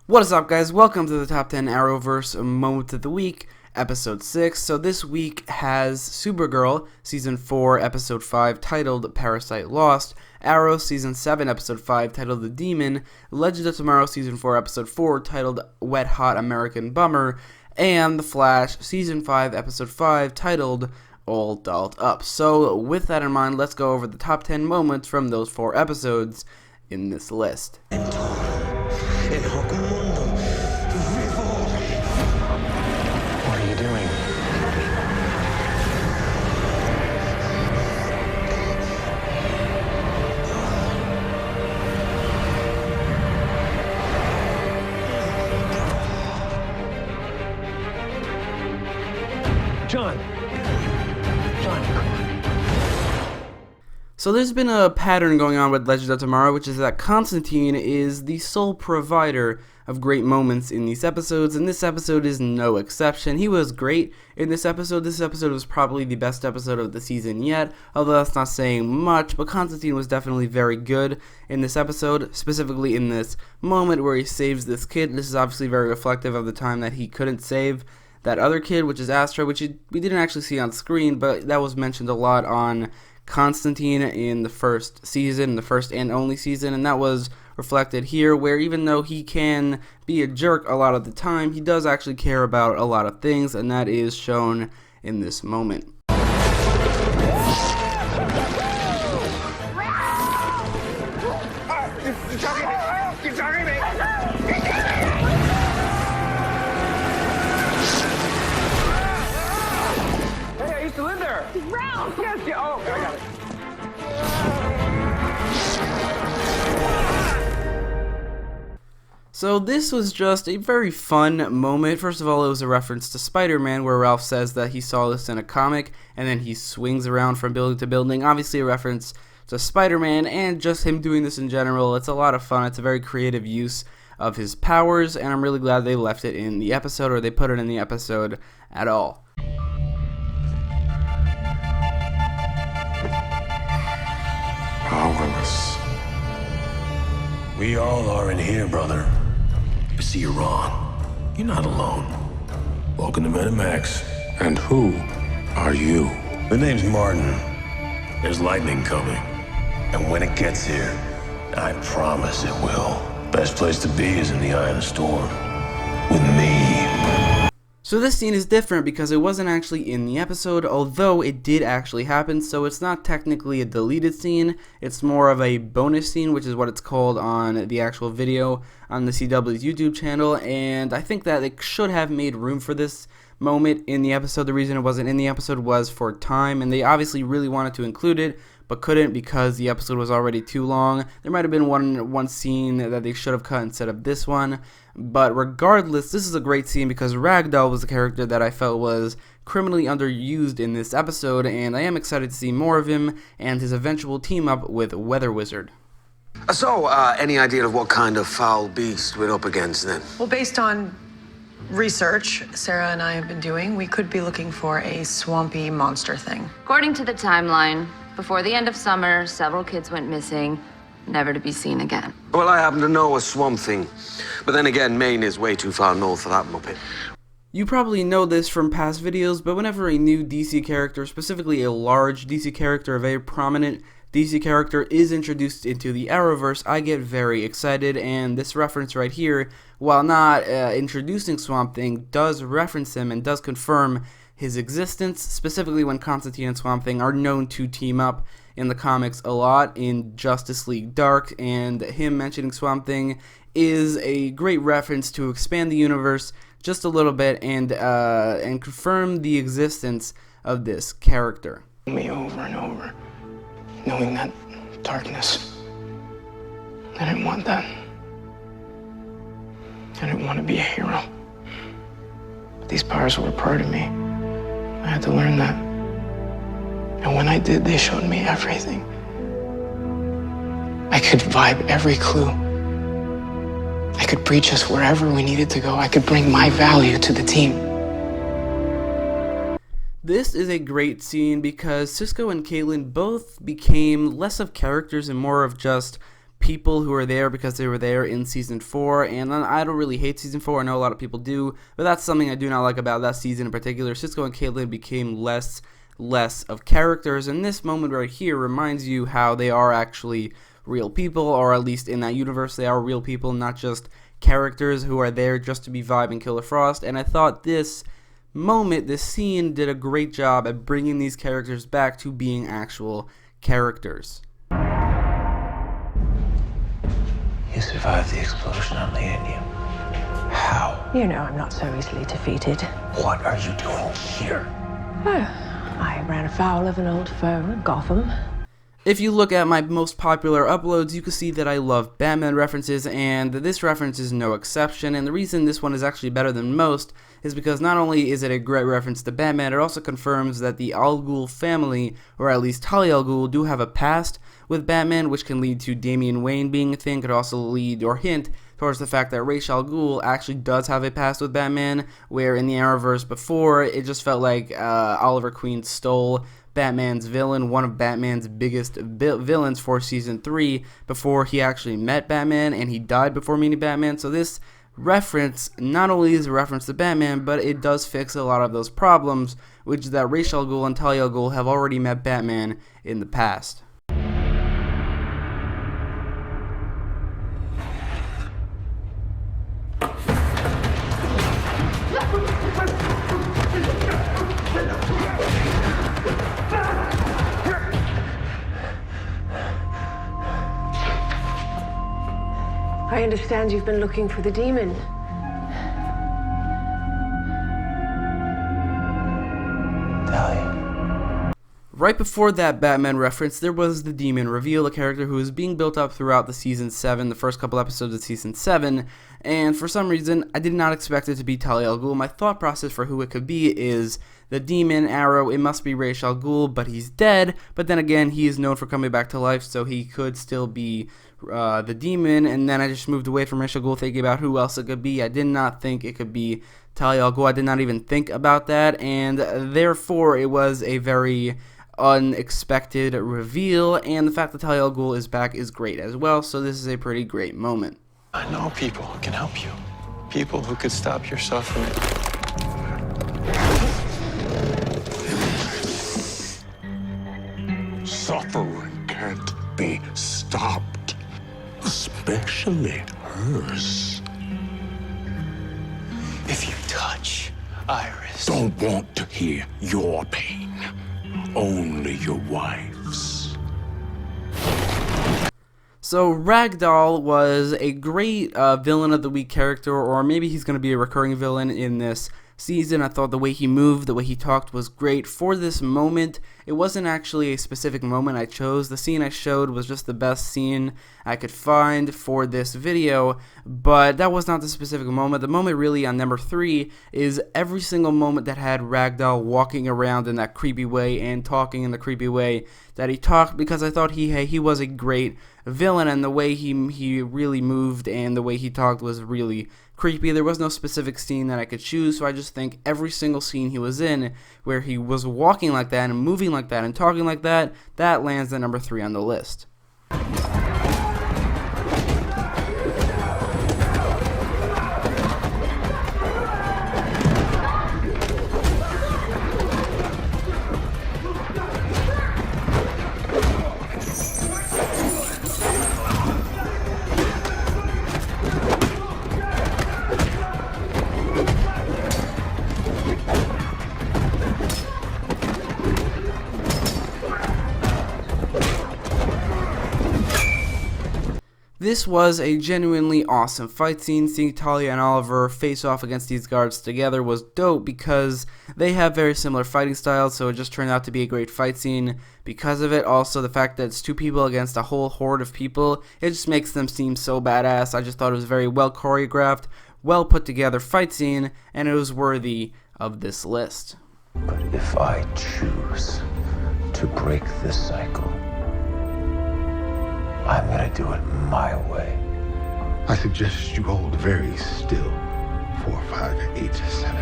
What is up, guys? Welcome to the Top 10 Arrowverse Moment of the Week, Episode 6. So this week has Supergirl, Season 4, Episode 5, titled Parasite Lost, Arrow, Season 7, Episode 5, titled The Demon, Legend of Tomorrow, Season 4, Episode 4, titled Wet Hot American Bummer, and The Flash, Season 5, Episode 5, titled All Dolled Up. So with that in mind, let's go over the top 10 moments from those 4 episodes in this list. What are you doing? John, come on. So there's been a pattern going on with Legend of Tomorrow, which is that Constantine is the sole provider of great moments in these episodes, and this episode is no exception. He was great in this episode. This episode was probably the best episode of the season yet, although that's not saying much, but Constantine was definitely very good in this episode, specifically in this moment where he saves this kid. This is obviously very reflective of the time that he couldn't save that other kid, which is Astra, which we didn't actually see on screen, but that was mentioned a lot on Constantine in the first season, the first and only season, and that was reflected here, where even though he can be a jerk a lot of the time, he does actually care about a lot of things, and that is shown in this moment. So this was just a very fun moment. First of all, it was a reference to Spider-Man, where Ralph says that he saw this in a comic, and then he swings around from building to building. Obviously a reference to Spider-Man, and just him doing this in general. It's a lot of fun. It's a very creative use of his powers, and I'm really glad they left it in the episode, or they put it in the episode at all. Powerless. We all are in here, brother. You see, you're wrong. You're not alone. Welcome to Metamax. And who are you? The name's Martin. There's lightning coming. And when it gets here, I promise it will. Best place to be is in the eye of the storm. With me. So this scene is different because it wasn't actually in the episode, although it did actually happen, so it's not technically a deleted scene. It's more of a bonus scene, which is what it's called on the actual video on the CW's YouTube channel, and I think that it should have made room for this moment in the episode. The reason it wasn't in the episode was for time, and they obviously really wanted to include it, but couldn't because the episode was already too long. There might have been one scene that they should have cut instead of this one, but regardless, this is a great scene because Ragdoll was a character that I felt was criminally underused in this episode, and I am excited to see more of him and his eventual team up with Weather Wizard. So, any idea of what kind of foul beast we're up against then? Well, based on research Sarah and I have been doing, we could be looking for a swampy monster thing. According to the timeline, before the end of summer, several kids went missing, never to be seen again. Well, I happen to know a swamp thing. But then again, Maine is way too far north for that muppet. You probably know this from past videos, but whenever a new DC character, specifically a large DC character, a very prominent DC character, is introduced into the Arrowverse, I get very excited, and this reference right here, while not introducing Swamp Thing, does reference him and does confirm his existence, specifically when Constantine and Swamp Thing are known to team up in the comics a lot in Justice League Dark, and him mentioning Swamp Thing is a great reference to expand the universe just a little bit and confirm the existence of this character. Me over and over, knowing that darkness. I didn't want that. I didn't want to be a hero. But these powers were a part of me. I had to learn that. And when I did, they showed me everything. I could vibe every clue. I could breach us wherever we needed to go. I could bring my value to the team. This is a great scene because Cisco and Caitlin both became less of characters and more of just people who are there because they were there in season 4, and I don't really hate season 4. I know a lot of people do, but that's something I do not like about that season in particular. Cisco and Caitlin became less of characters, and this moment right here reminds you how they are actually real people, or at least in that universe they are real people, not just characters who are there just to be vibe and kill the Frost. And I thought this moment, this scene, did a great job at bringing these characters back to being actual characters. You survived the explosion on the Indian. How? You know I'm not so easily defeated. What are you doing here? Oh, I ran afoul of an old foe in Gotham. If you look at my most popular uploads, you can see that I love Batman references, and this reference is no exception. And the reason this one is actually better than most is because not only is it a great reference to Batman, it also confirms that the Al Ghul family, or at least Talia al Ghul, do have a past with Batman, which can lead to Damian Wayne being a thing. Could also lead or hint towards the fact that Ra's al Ghul actually does have a past with Batman, where in the Arrowverse before, it just felt like Oliver Queen stole Batman's villain, one of Batman's biggest villains for season 3, before he actually met Batman, and he died before meeting Batman. So this reference not only is a reference to Batman, but it does fix a lot of those problems, which is that Ra's al Ghul and Talia al Ghul have already met Batman in the past. I understand you've been looking for the demon. Talia. Right before that Batman reference, there was the demon reveal, a character who is being built up throughout the season 7, the first couple episodes of season 7, and for some reason, I did not expect it to be Talia al Ghul. My thought process for who it could be is the demon Arrow. It must be Ra's al Ghul, but he's dead. But then again, he is known for coming back to life, so he could still be the demon. And then I just moved away from Ra's al Ghul, thinking about who else it could be. I did not think it could be Talia al Ghul. I did not even think about that, and therefore it was a very unexpected reveal. And the fact that Talia al Ghul is back is great as well. So this is a pretty great moment. I know people who can help you. People who could stop your suffering. Suffering can't be stopped, especially hers. If you touch Iris. Don't want to hear your pain, only your wife's. So Ragdoll was a great villain of the week character, or maybe he's going to be a recurring villain in this season. I thought the way he moved, the way he talked was great. For this moment, it wasn't actually a specific moment I chose. The scene I showed was just the best scene I could find for this video, but that was not the specific moment. The moment really on number 3 is every single moment that had Ragdoll walking around in that creepy way and talking in the creepy way that he talked, because I thought he was a great villain, and the way he really moved and the way he talked was really creepy. There was no specific scene that I could choose, so I just think every single scene he was in where he was walking like that and moving like that and talking like that, that lands at number 3 on the list. This was a genuinely awesome fight scene. Seeing Talia and Oliver face off against these guards together was dope because they have very similar fighting styles, so it just turned out to be a great fight scene because of it. Also, the fact that it's 2 people against a whole horde of people, it just makes them seem so badass. I just thought it was a very well choreographed, well put together fight scene, and it was worthy of this list. But if I choose to break this cycle, I'm gonna do it my way. I suggest you hold very still. 4, 5, 8, 7.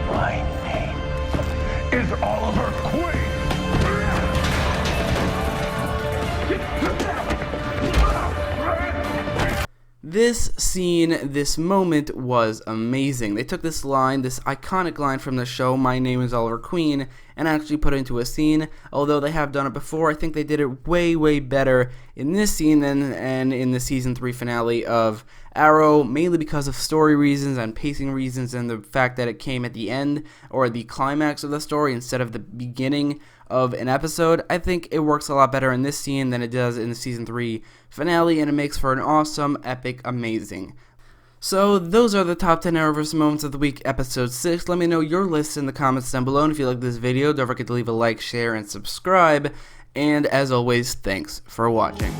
My name is Oliver Queen. This scene, this moment was amazing. They took this line, this iconic line from the show, "My name is Oliver Queen," and actually put it into a scene. Although they have done it before, I think they did it way, way better in this scene than in the season 3 finale of Arrow, mainly because of story reasons and pacing reasons and the fact that it came at the end or the climax of the story instead of the beginning of an episode. I think it works a lot better in this scene than it does in the season 3 finale, and it makes for an awesome, epic, amazing. So those are the top 10 Arrowverse moments of the week, episode 6. Let me know your list in the comments down below, and if you like this video, don't forget to leave a like, share, and subscribe. And as always, thanks for watching.